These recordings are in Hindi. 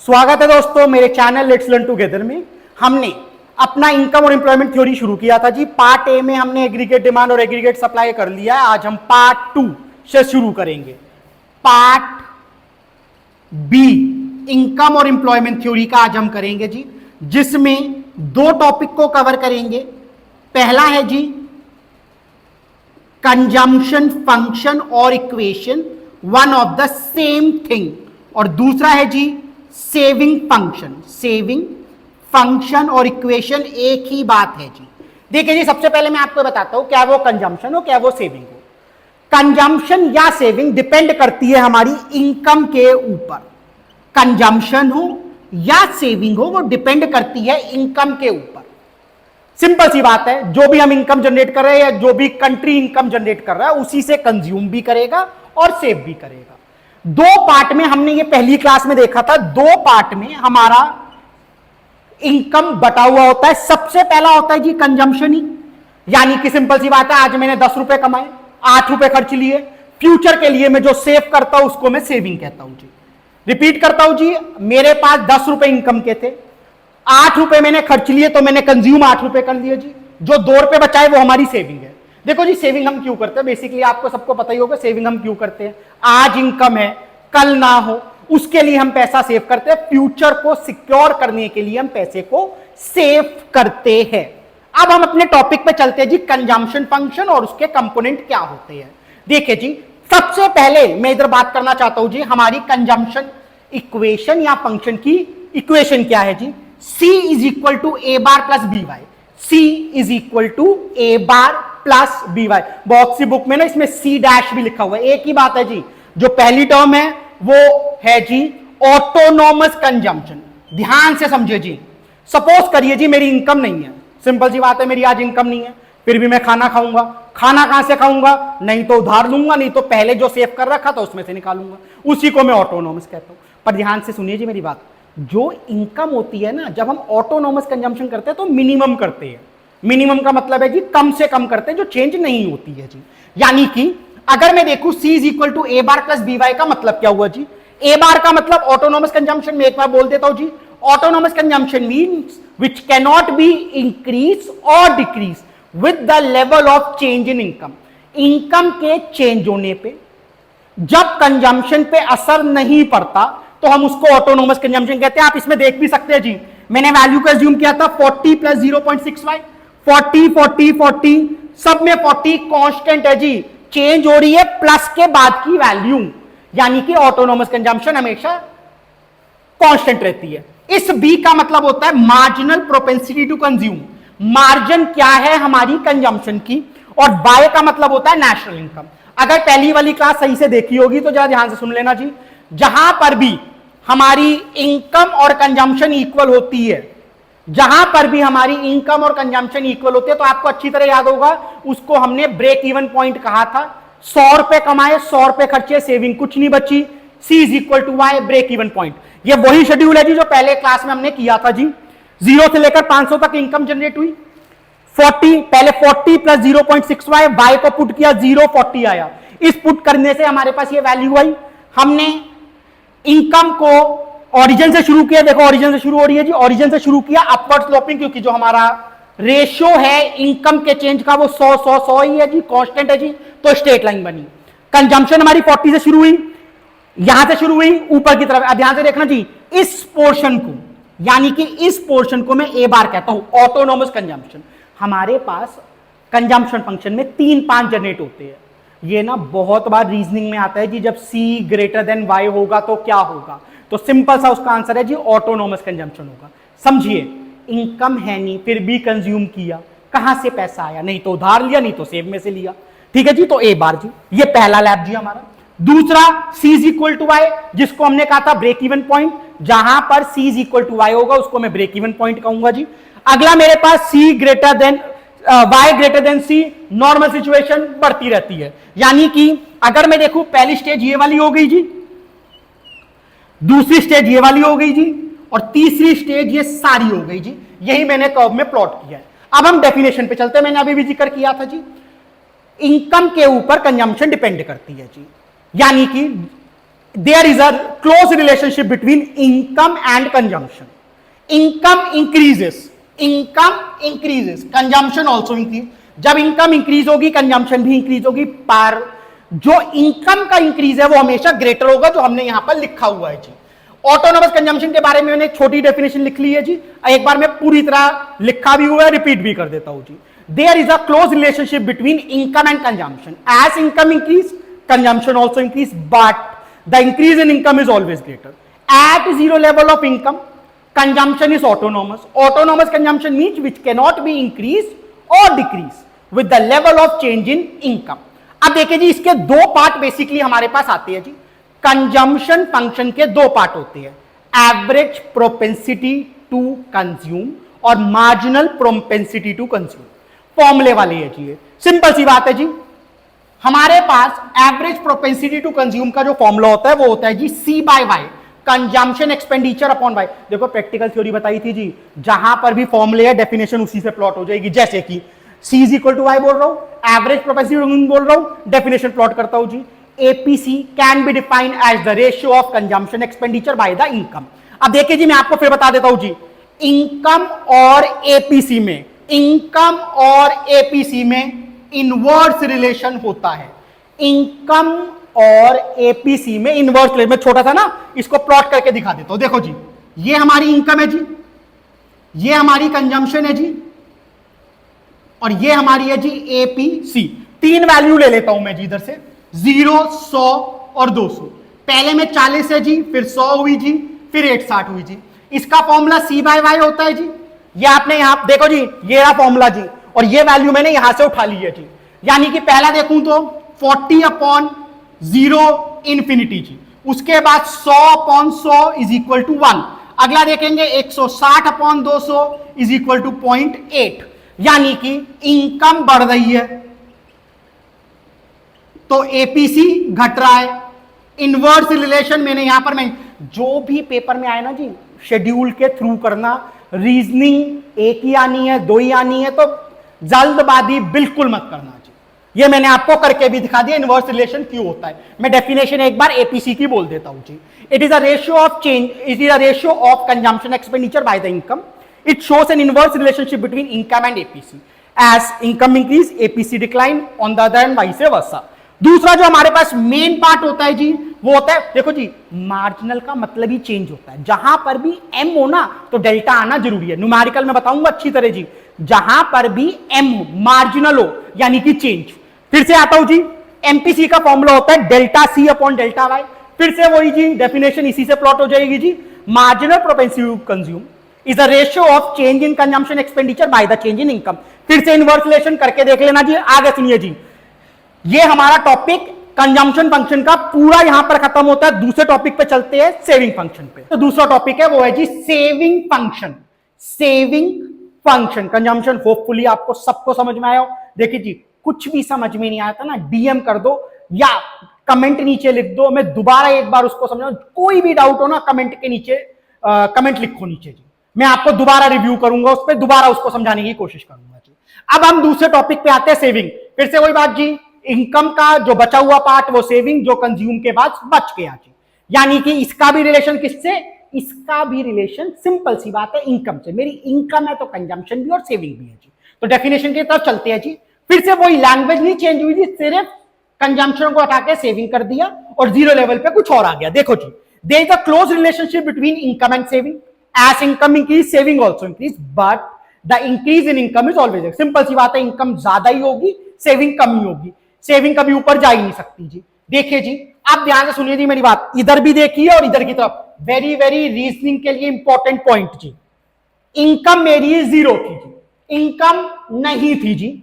स्वागत है दोस्तों मेरे चैनल लेट्स लर्न टुगेदर में। हमने अपना इनकम और एम्प्लॉयमेंट थ्योरी शुरू किया था जी। पार्ट ए में हमने एग्रीगेट डिमांड और एग्रीगेट सप्लाई कर लिया है। आज हम पार्ट 2 से शुरू करेंगे। पार्ट बी इनकम और एम्प्लॉयमेंट थ्योरी का आज हम करेंगे जी, जिसमें दो टॉपिक को कवर करेंगे। पहला है जी कंजम्पशन फंक्शन और equation, one of the same thing, और दूसरा है जी सेविंग फंक्शन। सेविंग फंक्शन और इक्वेशन एक ही बात है जी। देखिए जी, सबसे पहले मैं आपको बताता हूं क्या वो कंजम्पशन हो क्या वो सेविंग हो। कंजम्पशन या सेविंग डिपेंड करती है हमारी इनकम के ऊपर। कंजम्पशन हो या सेविंग हो वो डिपेंड करती है इनकम के ऊपर। सिंपल सी बात है, जो भी हम इनकम जनरेट कर रहे हैं या जो भी कंट्री इनकम जनरेट कर रहा है उसी से कंज्यूम भी करेगा और सेव भी करेगा। दो पार्ट में हमने ये पहली क्लास में देखा था। दो पार्ट में हमारा इनकम बटा हुआ होता है। सबसे पहला होता है जी कंजम्पशन ही, यानी कि सिंपल सी बात है, आज मैंने 10 रुपए कमाए, 8 रुपए खर्च लिए, फ्यूचर के लिए मैं जो सेव करता हूं उसको मैं सेविंग कहता हूं जी। रिपीट करता हूं जी, मेरे पास 10 रुपए इनकम के थे, 8 रुपए मैंने खर्च लिए तो मैंने कंज्यूम 8 रुपए कर लिए जी। जो 2 रुपए बचाए वो हमारी सेविंग है। देखो जी, सेविंग हम क्यों करते हैं, बेसिकली आपको सबको पता ही होगा सेविंग हम क्यों करते हैं। आज इनकम है कल ना हो उसके लिए हम पैसा सेव करते हैं। फ्यूचर को सिक्योर करने के लिए हम पैसे को सेव करते हैं। अब हम अपने टॉपिक पे चलते हैं जी, कंजम्पशन फंक्शन और उसके कंपोनेंट क्या होते हैं। देखिए जी, सबसे पहले मैं इधर बात करना चाहता हूं जी, हमारी कंजम्पशन इक्वेशन या फंक्शन की इक्वेशन क्या है जी। C is equal to a bar plus b y. C is equal to a bar plus b y. Box की बुक में ना इसमें C डैश भी लिखा हुआ है। एक ही बात है जी, जो पहली टर्म है वो है जी ऑटोनोमस कंजम्पशन। ध्यान से समझिए जी, सपोज करिए जी मेरी इनकम नहीं है, सिंपल सी बात है, मेरी आज इनकम नहीं है, फिर भी मैं खाना खाऊंगा। खाना कहां से खाऊंगा, नहीं तो उधार लूंगा, नहीं तो पहले जो सेव कर रखा था उसमें से निकालूंगा। उसी को मैं ऑटोनोमस कहता हूं। पर ध्यान से सुनिए जी मेरी बात, जो इनकम होती है ना, जब हम ऑटोनोमस कंजम्पशन करते हैं तो मिनिमम करते हैं। मिनिमम का मतलब है जी कम से कम करते हैं, जो चेंज नहीं होती है जी। यानी कि अगर मैं देखूं C is equal to a bar plus b y का मतलब क्या हुआ जी। ए बार का मतलब ऑटोनोमस कंजम्पशन, में एक बार बोल देता हूं जी, autonomous consumption means which can not be increase और decrease with the level of change in income. Income के चेंज होने पे जब कंजम्पशन पे असर नहीं पड़ता तो हम उसको ऑटोनोमस कंजम्पशन कहते हैं। आप इसमें देख भी सकते हैं जी, मैंने वैल्यू को एज्यूम किया था 40 प्लस 0.65, 40 40 40, सब में 40 कांस्टेंट है जी, चेंज हो रही है प्लस के बाद की वैल्यू, यानी कि ऑटोनोमस कंजम्पशन हमेशा कांस्टेंट रहती है। इस बी का मतलब होता है marginal propensity to consume. Margin क्या है हमारी कंजम्पशन की, और बाय का मतलब होता है नेशनल इनकम। अगर पहली वाली क्लास सही से देखी होगी तो जरा ध्यान से सुन लेना जी, जहां पर भी हमारी इनकम और कंजम्पशन इक्वल होती है, जहां पर भी हमारी इनकम और कंजम्पशन इक्वल होते हैं तो आपको अच्छी तरह याद होगा उसको हमने ब्रेक इवन पॉइंट कहा था। 100 रुपए कमाए, 100 रुपए खर्चे, सेविंग कुछ नहीं बची, C is equal to y, break even point. ये वही शेड्यूल है जी जो पहले क्लास में हमने किया था जी। 0 से लेकर 500 तक इनकम जनरेट हुई, 40 पहले 40 प्लस 0.65 वाई को पुट किया, 0.40 आया। इस पुट करने से हमारे पास ये वैल्यू आई। हमने इनकम को ओरिजिन से शुरू किया, देखो ओरिजिन से शुरू हो रही है जी, ओरिजिन से शुरू किया अपवर्ड स्लोपिंग, क्योंकि जो हमारा रेशियो है इनकम के चेंज का वो 100 ही है जी, कांस्टेंट है जी, तो स्ट्रेट लाइन बनी। कंजम्पशन हमारी 40 से शुरू हुई, यहां से शुरू हुई ऊपर की तरफ। ध्यान से देखना जी, इस पोर्शन को, यानी कि इस पोर्शन को मैं ए बार कहता हूं ऑटोनोमस कंजम्पशन। हमारे पास कंजम्पशन फंक्शन में 3-5 जनरेट होते हैं। ये ना बहुत बार रीजनिंग में आता है जी, जब C ग्रेटर देन Y होगा तो क्या होगा, तो सिंपल सा उसका आंसर है जी ऑटोनोमस कंजम्पशन होगा। समझिए, इनकम है नहीं फिर भी कंज्यूम किया, कहां से पैसा आया, नहीं तो उधार लिया नहीं तो सेव में से लिया। ठीक है जी, तो ए बार जी, ये पहला लैब जी हमारा। दूसरा C is equal to y, जिसको हमने कहा था ब्रेक इवन पॉइंट, जहां पर C is equal to y होगा उसको मैं ब्रेक इवन पॉइंट कहूंगा जी। अगला मेरे पास C greater than Y greater than C, normal situation बढ़ती रहती है। यानी कि अगर मैं देखूं पहली स्टेज ये वाली हो गई जी, दूसरी स्टेज ये वाली हो गई जी, और तीसरी स्टेज ये सारी हो गई जी। यही मैंने कर्व में प्लॉट किया है। अब हम डेफिनेशन पे चलते हैं। मैंने अभी भी जिक्र किया था जी, इनकम के ऊपर कंजम्पशन डिपेंड करती है जी। यानी कि there is a close relationship between income and consumption. Income increases, consumption also increase. जब इनकम इंक्रीज होगी कंजम्पशन भी इंक्रीज होगी, पर जो इनकम का इंक्रीज है वो हमेशा ग्रेटर होगा, जो हमने यहां पर लिखा हुआ है जी। ऑटोनोमस कंजम्पशन के बारे में मैंने एक छोटी डेफिनेशन लिख ली है जी, एक बार मैं पूरी तरह लिखा भी हुआ है, रिपीट भी कर देता हूं जी। There is a close relationship between income and consumption. As income increase consumption also increase, but the increase in income is always greater. At zero level of income consumption is autonomous. Autonomous consumption means which cannot be increased or decreased with the level of change in income. अब देखिए जी, इसके दो पार्ट बेसिकली हमारे पास आते हैं जी। कंजम्पशन फंक्शन के दो पार्ट होते हैं, एवरेज प्रोपेंसिटी टू कंज्यूम और मार्जिनल प्रोपेंसिटी टू कंज्यूम। फॉर्मूले वाले है जी, ये सिंपल सी बात है जी। हमारे पास एवरेज प्रोपेंसिटी टू कंज्यूम का जो फॉर्मूला होता है वो होता है जी C/Y, consumption expenditure upon y. देखो प्रैक्टिकल थ्योरी बताई थी जी, जहां पर भी फॉर्मूले है डेफिनेशन उसी से प्लॉट हो जाएगी। जैसे कि C is equal to y बोल रहा हूं, एवरेज प्रोपेंसिटी बोल रहा हूं, डेफिनेशन प्लॉट करता हूं जी। APC can be defined as the ratio of consumption expenditure by the income. अब देखिए जी, मैं आपको फिर बता देता हूं जी, इनकम और एपीसी में, इनकम और एपीसी में इनवर्स रिलेशन होता है। इनकम और एपीसी में इनवर्स रिलेशन, में छोटा सा ना इसको प्लॉट करके दिखा देता हूं। देखो जी, ये हमारी इनकम है जी, ये हमारी कंजम्पशन है जी, और ये हमारी है जी एपीसी। तीन वैल्यू ले लेता हूं मैं जी इधर से, 0, 100 और 200। पहले में 40 है जी, फिर 100 हुई जी, फिर 160 हुई जी। इसका फॉर्मूला C/Y होता है जी। ये आपने यहां देखो जी, ये रहा फॉर्मूला जी, और ये वैल्यू मैंने यहां से उठा ली है जी। यानी कि पहला देखूं तो 40/0 इंफिनिटी जी, उसके बाद 100/100 इज इक्वल टू 1। अगला देखेंगे 160/200 इज इक्वल टू 0.8। यानी कि इनकम बढ़ रही है तो एपीसी घट रहा है। इनवर्स रिलेशन मैंने यहां पर, मैं जो भी पेपर में आए ना जी, शेड्यूल के थ्रू करना, रीजनिंग एक ही आनी है, दो ही आनी है, तो जल्दबाजी बिल्कुल मत करना जी। ये मैंने आपको करके भी दिखा दिया इनवर्स रिलेशन क्यों होता है। मैं डेफिनेशन एक बार एपीसी की बोल देता हूं जी। It is a ratio of change, it is a ratio of consumption expenditure by the income. It shows an inverse relationship between income and APC. As income increase, APC decline, on the other hand vice versa. दूसरा जो हमारे पास मेन पार्ट होता है जी, वो होता है, देखो जी, मार्जिनल का मतलब ही चेंज होता है। जहां पर भी एम हो ना तो डेल्टा आना जरूरी है। न्यूमेरिकल में बताऊंगा अच्छी तरह जी, जहां पर भी एम मार्जिनल हो यानी कि चेंज। फिर से आता हूं जी, एमपीसी का फॉर्मूला होता है delta c upon delta y. फिर से वही जी, डेफिनेशन इसी से प्लॉट हो जाएगी जी। Marginal propensity to consume is a ratio of change in consumption expenditure by the change in income। फिर से इनवर्स रिलेशन करके देख लेना जी। आगे सुनिए जी, ये हमारा टॉपिक कंजम्पशन फंक्शन का पूरा यहां पर खत्म होता है। दूसरे टॉपिक पे चलते हैं, सेविंग फंक्शन पे। तो दूसरा टॉपिक है वो है जी saving function. Saving function consumption, hopefully आपको सबको समझ में आया हो। देखिए जी, कुछ भी समझ में नहीं आया था ना, डीएम कर दो या कमेंट नीचे लिख दो, मैं दोबारा एक बार उसको समझाऊं। कोई भी डाउट हो ना, कमेंट के नीचे कमेंट लिखो नीचे जी, मैं आपको दोबारा रिव्यू करूंगा, उस पर दोबारा उसको समझाने की कोशिश करूंगा जी। अब हम दूसरे टॉपिक पे आते हैं, सेविंग। फिर से वही बात जी, इनकम का जो बचा हुआ पार्ट वो सेविंग, जो कंज्यूम के बाद बच गया जी। यानी कि इसका भी रिलेशन किससे, इसका भी रिलेशन सिंपल सी बात है इनकम से। मेरी इनकम है तो कंजम्पशन भी और सेविंग भी है जी। तो डेफिनेशन की तरफ चलते हैं जी। फिर से वही लैंग्वेज नहीं चेंज हुई जी, सिर्फ कंजम्पशन को हटा के सेविंग कर दिया और जीरो लेवल पे कुछ और आ गया। देखो जी, there is a close relationship between income and saving. As income increase, saving also increase, but the increase in income is always there। Simple सी बात है, इनकम ज्यादा ही होगी, सेविंग कम ही होगी। सेविंग कभी ऊपर जा ही नहीं सकती जी। देखिए जी, आप ध्यान से सुनिए जी मेरी बात, इधर भी देखिए और इधर की तरफ। वेरी वेरी रीजनिंग के लिए इंपॉर्टेंट पॉइंट जी। इनकम मेरी 0 थी जी, इनकम नहीं थी जी,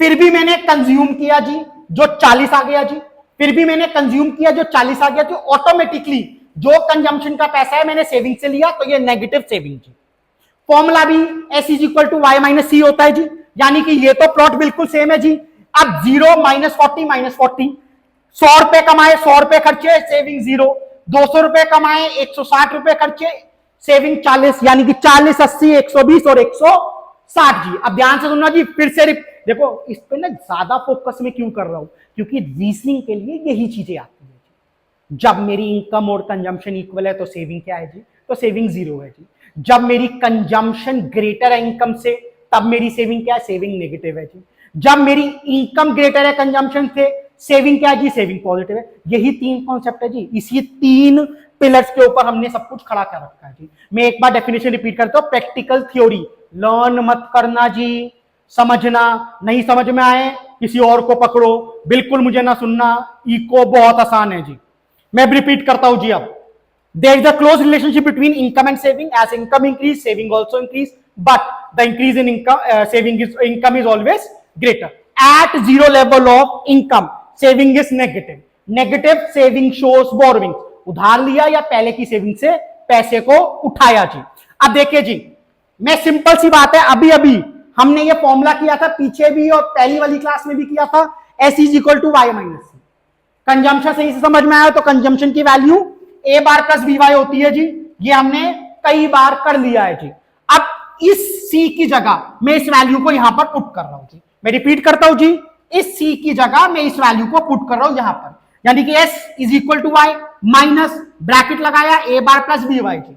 फिर भी मैंने कंज्यूम किया जी, जो 40 आ गया जी। फिर भी मैंने कंज्यूम किया, जो 40 आ गया, तो ऑटोमेटिकली जो कंजम्पशन का पैसा है मैंने सेविंग से लिया, तो ये नेगेटिव सेविंग जी। फॉर्मूला भी S is equal to y minus c होता है जी। यानी कि ये तो प्लॉट बिल्कुल सेम है जी। अब 0 -40 100 रुपए कमाए, 100 रुपए खर्चे, सेविंग 0। 200 रुपए कमाए, 160 रुपए खर्चे, सेविंग 40। यानी कि 40 80 120 और 160 जी। अब ध्यान से सुनना जी, फिर से देखो इस पे ना ज्यादा फोकस में क्यों कर रहा हूं, क्योंकि रीजनिंग के लिए यही चीजें आती है। जब मेरी इनकम और कंजम्पशन इक्वल है तो सेविंग क्या है जी, तो सेविंग जीरो है जी। जब मेरी कंजम्पशन ग्रेटर है इनकम से तब मेरी सेविंग क्या है, सेविंग नेगेटिव है जी। जब मेरी इनकम ग्रेटर है कंजम्पशन से सेविंग क्या है जी, सेविंग पॉजिटिव है। यही तीन कॉन्सेप्ट है जी, इसी तीन पिलर्स के ऊपर हमने सब कुछ खड़ा कर रखा है जी। मैं एक बार डेफिनेशन रिपीट करता हूं, प्रैक्टिकल थ्योरी लर्न मत करना जी, समझना, नहीं समझ में आए किसी और को पकड़ो, बिल्कुल मुझे ना सुनना। इको बहुत आसान है जी, मैं रिपीट करता हूं जी। अब there is a close relationship between income and saving. As income increase, saving also increase, but the increase in income is always greater. At zero level of income, saving is negative. Negative saving shows borrowing. उधार लिया या पहले की सेविंग से पैसे को उठाया जी। अब देखिए जी, मैं सिंपल सी बात है, अभी अभी हमने ये फॉर्मूला किया था पीछे भी और पहली वाली क्लास में भी किया था, S is equal to y minus c. Consumption सही से समझ में आया तो कंजम्पशन की value a bar plus b y होती है जी, ये हमने कई बार कर लिया है जी। अब इस सी की जगह मैं इस वैल्यू को यहां पर पुट कर रहा हूं जी, मैं रिपीट करता हूं जी, इस सी की जगह मैं इस वैल्यू को पुट कर रहा हूं यहां पर, यानी कि s is equal to y minus bracket लगाया a bar plus b y जी।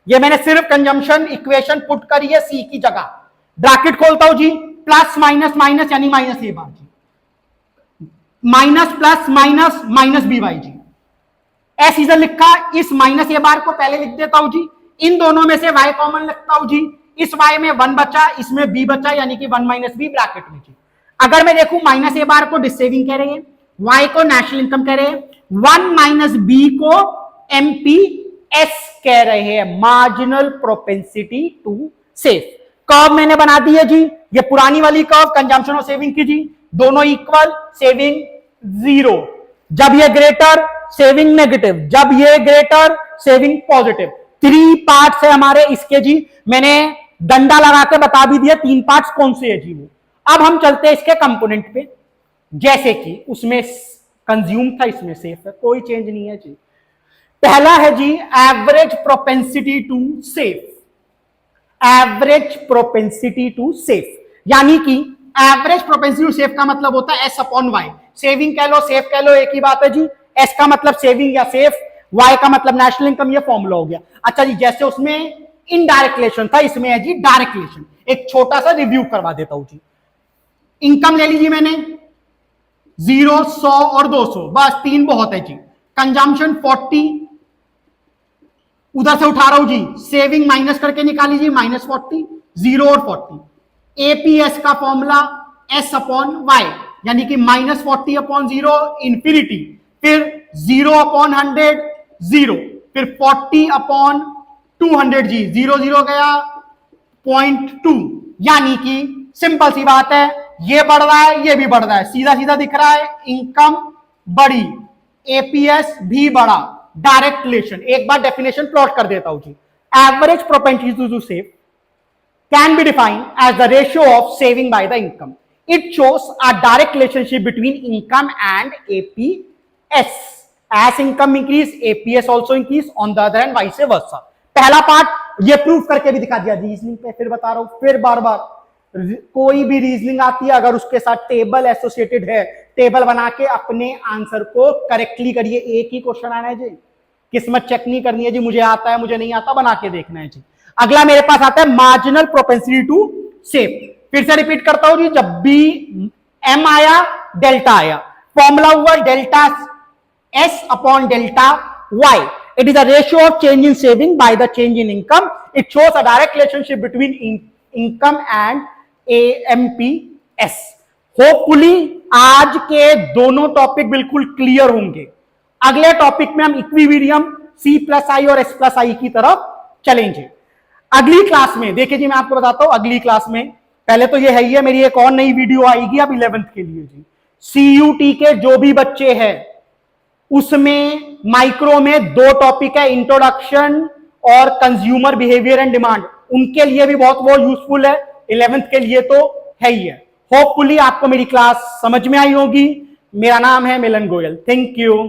ये मैंने सिर्फ कंजम्पशन इक्वेशन पुट करी है सी की जगह, ब्रैकेट खोलता हूं जी, प्लस माइनस माइनस यानी माइनस ए बार जी, minus plus minus minus b y जी। एस इधर लिखा, इस माइनस ए बार को पहले लिख देता हूं जी, इन दोनों में से y कॉमन लगता हूं जी, इस y में 1 बचा, इसमें b बचा, यानी कि 1 माइनस बी ब्रैकेट में जी। अगर मैं देखूं माइनस ए बार को डिसेविंग कह रहे हैं, y को नेशनल इनकम कह रहे हैं, 1 माइनस बी को MPS कह रहे हैं, marginal propensity to save. Curve मैंने बना दी है जी, ये पुरानी वाली कर्व कंजम्पशन और सेविंग की जी, दोनों इक्वल, सेविंग जीरो, जब ये ग्रेटर सेविंग नेगेटिव, जब ये ग्रेटर सेविंग पॉजिटिव। 3 पार्ट्स है हमारे इसके जी, मैंने डंडा लगा के बता भी दिया 3 पार्ट्स कौन से है जी वो। अब हम चलते हैं इसके कंपोनेंट पे, जैसे कि उसमें कंज्यूम था इसमें सेफ है, कोई चेंज नहीं है जी। पहला है जी average propensity to save, average propensity to save, यानी कि एवरेज प्रोपेंसिटी टू सेव का मतलब होता है एस अपॉन वाई। सेविंग कह लो सेव कह लो एक ही बात है जी, एस का मतलब सेविंग या सेफ, वाई का मतलब नेशनल इनकम, ये फॉर्मूला हो गया। अच्छा जी, जैसे उसमें इनडायरेक्ट रिलेशन था इसमें है जी डायरेक्ट रिलेशन, एक छोटा सा रिव्यू करवा देता हूं जी। इनकम ले लीजिए मैंने 0, 100 और 200, बस 3 बहुत है जी। कंजम्पशन 40, उधर से उठा रहा हूं जी, सेविंग माइनस करके निकाली जी, -40, 0 और 40। एपीएस का फॉर्मूला एस अपॉन वाई, यानी कि -40 अपॉन 0 इंफिनिटी, फिर 0 अपॉन 100 0, फिर 40 अपॉन 200 जी, 0 0 गया 0.2, यानी कि सिंपल सी बात है, ये बढ़ रहा है ये भी बढ़ रहा है, सीधा सीधा दिख रहा है, इनकम बढ़ी, एपीएस भी बढ़ा, डायरेक्ट रिलेशन। एक बार डेफिनेशन प्लॉट कर देता हूं जी। Average propensity to save can be defined as the ratio of saving by the income. It shows a direct relationship between income and APS. As income increase, APS also increase, on the other hand vice versa. पहला पार्ट ये प्रूफ करके भी दिखा दिया रीजनिंग पे, फिर बता रहा हूं, फिर बार बार कोई भी रीजनिंग आती है अगर उसके साथ टेबल एसोसिएटेड है, टेबल बना के अपने आंसर को करेक्टली करिए। एक ही क्वेश्चन आना है जी, किस्मत चेक नहीं करनी है जी, मुझे आता है मुझे नहीं आता, बना के देखना है जी। अगला मेरे पास आता है मार्जिनल प्रोपेंसिटी टू सेव। फिर से रिपीट करता हूं जी, जब भी एम आया डेल्टा आया, फॉर्मूला हुआ delta s upon delta y. It is a ratio of change in saving by the change in income. It shows a direct relationship between income and AMPS. Hopefully आज के दोनों टॉपिक बिल्कुल क्लियर होंगे। अगले टॉपिक में हम इक्विलिब्रियम C+I और S+I की तरफ चलेंगे। अगली क्लास में देखिए जी, मैं आपको बताता हूं अगली क्लास में, पहले तो ये है ही है, मेरी एक और नई वीडियो आएगी अब 11th के लिए जी। CUT के जो भी बच्चे हैं उसमें माइक्रो में 2 टॉपिक है, इंट्रोडक्शन और कंज्यूमर बिहेवियर एंड डिमांड, उनके लिए भी बहुत वो यूजफुल है, 11th के लिए तो है ही है। होपफुली आपको मेरी क्लास समझ में आई होगी। मेरा नाम है मिलन गोयल, थैंक यू।